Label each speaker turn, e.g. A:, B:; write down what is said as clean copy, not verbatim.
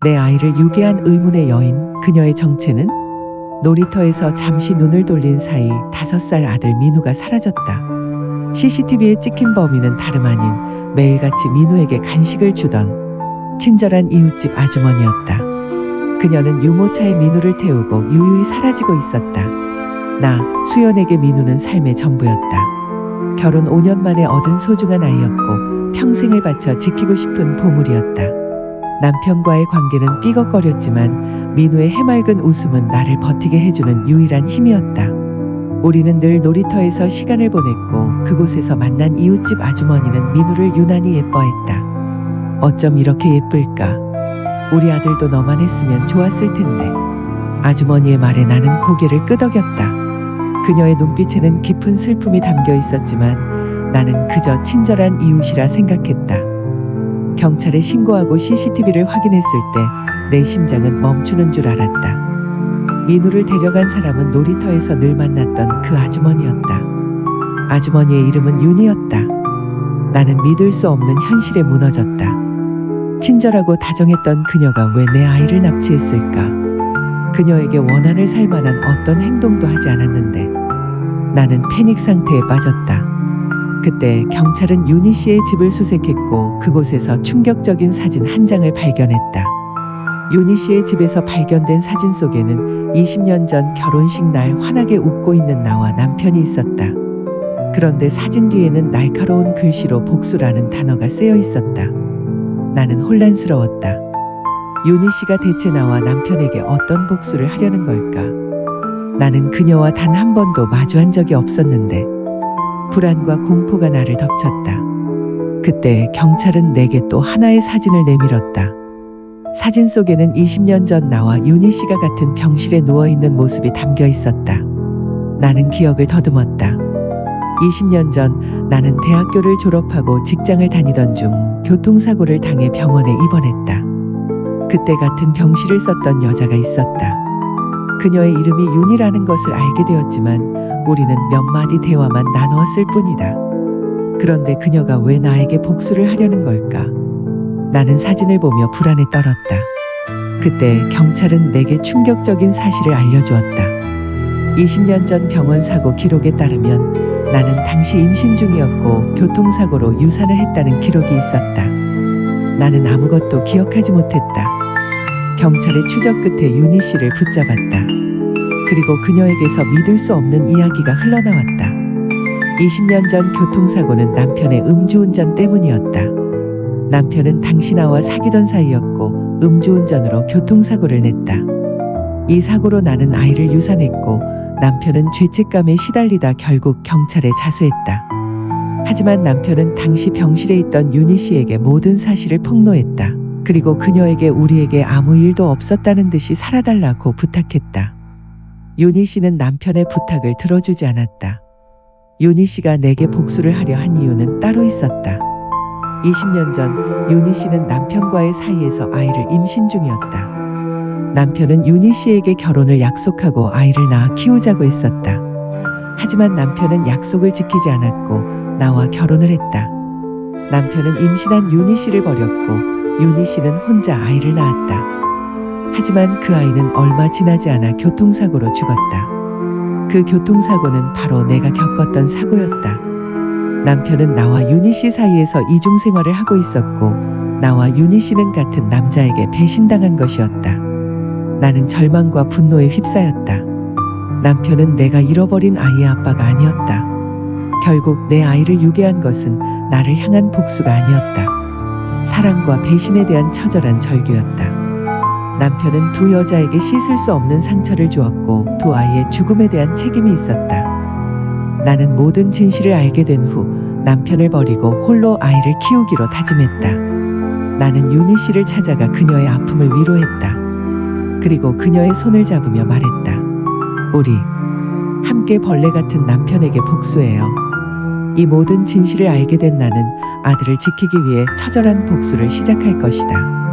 A: 내 아이를 유괴한 의문의 여인, 그녀의 정체는? 놀이터에서 잠시 눈을 돌린 사이 5살 아들 민우가 사라졌다. CCTV에 찍힌 범인은 다름 아닌 매일같이 민우에게 간식을 주던 친절한 이웃집 아주머니였다. 그녀는 유모차에 민우를 태우고 유유히 사라지고 있었다. 나, 수연에게 민우는 삶의 전부였다. 결혼 5년 만에 얻은 소중한 아이였고 평생을 바쳐 지키고 싶은 보물이었다. 남편과의 관계는 삐걱거렸지만 민우의 해맑은 웃음은 나를 버티게 해주는 유일한 힘이었다. 우리는 늘 놀이터에서 시간을 보냈고 그곳에서 만난 이웃집 아주머니는 민우를 유난히 예뻐했다. 어쩜 이렇게 예쁠까? 우리 아들도 너만 했으면 좋았을 텐데. 아주머니의 말에 나는 고개를 끄덕였다. 그녀의 눈빛에는 깊은 슬픔이 담겨 있었지만 나는 그저 친절한 이웃이라 생각했다. 경찰에 신고하고 CCTV를 확인했을 때 내 심장은 멈추는 줄 알았다. 민우를 데려간 사람은 놀이터에서 늘 만났던 그 아주머니였다. 아주머니의 이름은 윤이었다. 나는 믿을 수 없는 현실에 무너졌다. 친절하고 다정했던 그녀가 왜 내 아이를 납치했을까? 그녀에게 원한을 살 만한 어떤 행동도 하지 않았는데 나는 패닉 상태에 빠졌다. 그때 경찰은 윤희 씨의 집을 수색했고 그곳에서 충격적인 사진 한 장을 발견했다. 윤희 씨의 집에서 발견된 사진 속에는 20년 전 결혼식 날 환하게 웃고 있는 나와 남편이 있었다. 그런데 사진 뒤에는 날카로운 글씨로 복수라는 단어가 쓰여 있었다. 나는 혼란스러웠다. 윤희 씨가 대체 나와 남편에게 어떤 복수를 하려는 걸까? 나는 그녀와 단 한 번도 마주한 적이 없었는데 불안과 공포가 나를 덮쳤다. 그때 경찰은 내게 또 하나의 사진을 내밀었다. 사진 속에는 20년 전 나와 윤희 씨가 같은 병실에 누워있는 모습이 담겨 있었다. 나는 기억을 더듬었다. 20년 전 나는 대학교를 졸업하고 직장을 다니던 중 교통사고를 당해 병원에 입원했다. 그때 같은 병실을 썼던 여자가 있었다. 그녀의 이름이 윤이라는 것을 알게 되었지만 우리는 몇 마디 대화만 나누었을 뿐이다. 그런데 그녀가 왜 나에게 복수를 하려는 걸까? 나는 사진을 보며 불안에 떨었다. 그때 경찰은 내게 충격적인 사실을 알려주었다. 20년 전 병원 사고 기록에 따르면 나는 당시 임신 중이었고 교통사고로 유산을 했다는 기록이 있었다. 나는 아무것도 기억하지 못했다. 경찰의 추적 끝에 윤희 씨를 붙잡았다. 그리고 그녀에게서 믿을 수 없는 이야기가 흘러나왔다. 20년 전 교통사고는 남편의 음주운전 때문이었다. 남편은 당시 나와 사귀던 사이였고 음주운전으로 교통사고를 냈다. 이 사고로 나는 아이를 유산했고 남편은 죄책감에 시달리다 결국 경찰에 자수했다. 하지만 남편은 당시 병실에 있던 윤희 씨에게 모든 사실을 폭로했다. 그리고 그녀에게 우리에게 아무 일도 없었다는 듯이 살아달라고 부탁했다. 윤희 씨는 남편의 부탁을 들어주지 않았다. 윤희 씨가 내게 복수를 하려 한 이유는 따로 있었다. 20년 전 윤희 씨는 남편과의 사이에서 아이를 임신 중이었다. 남편은 윤희 씨에게 결혼을 약속하고 아이를 낳아 키우자고 했었다. 하지만 남편은 약속을 지키지 않았고 나와 결혼을 했다. 남편은 임신한 윤희 씨를 버렸고 윤희 씨는 혼자 아이를 낳았다. 하지만 그 아이는 얼마 지나지 않아 교통사고로 죽었다. 그 교통사고는 바로 내가 겪었던 사고였다. 남편은 나와 윤희 씨 사이에서 이중생활을 하고 있었고 나와 윤희 씨는 같은 남자에게 배신당한 것이었다. 나는 절망과 분노에 휩싸였다. 남편은 내가 잃어버린 아이의 아빠가 아니었다. 결국 내 아이를 유괴한 것은 나를 향한 복수가 아니었다. 사랑과 배신에 대한 처절한 절규였다. 남편은 두 여자에게 씻을 수 없는 상처를 주었고 두 아이의 죽음에 대한 책임이 있었다. 나는 모든 진실을 알게 된 후 남편을 버리고 홀로 아이를 키우기로 다짐했다. 나는 윤희 씨를 찾아가 그녀의 아픔을 위로했다. 그리고 그녀의 손을 잡으며 말했다. 우리 함께 벌레 같은 남편에게 복수해요. 이 모든 진실을 알게 된 나는 아들을 지키기 위해 처절한 복수를 시작할 것이다.